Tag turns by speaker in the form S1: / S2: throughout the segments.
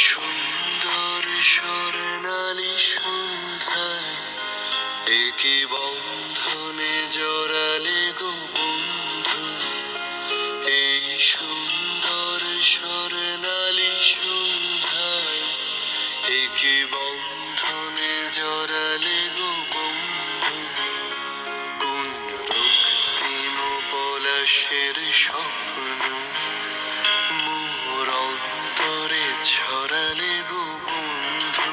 S1: সুন্দর স্বর্ণালী সন্ধ্যায় একে বন্ধনে জড়ালে গো বন্ধু। এই সুন্দর স্বর্ণালী সন্ধ্যায় একে বন্ধনে জড়ালে গো বন্ধু। কোন রক্তিম পলাশের স্বপ্ন মোর অন্তরে ছড়ালে গো বন্ধু।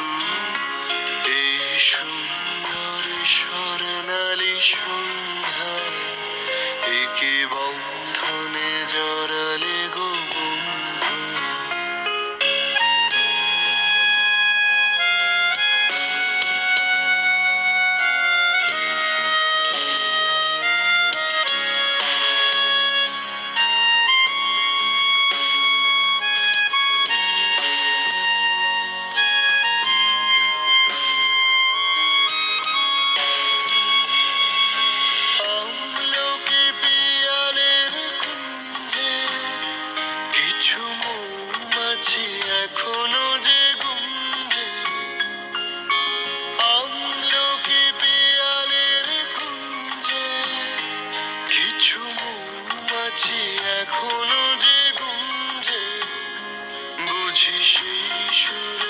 S1: এই সুন্দর স্বর্ণালী সন্ধ্যায় একে বন্ধনে জড়ালে গো বন্ধু। আমলকি পিয়ালের কুঞ্জে কিছু মৌমাছি এখনো যে গুঞ্জে। আমলকি পিয়ালের কুঞ্জে কিছু মৌমাছি এখনো যে গুঞ্জে। বুঝি সেই সুর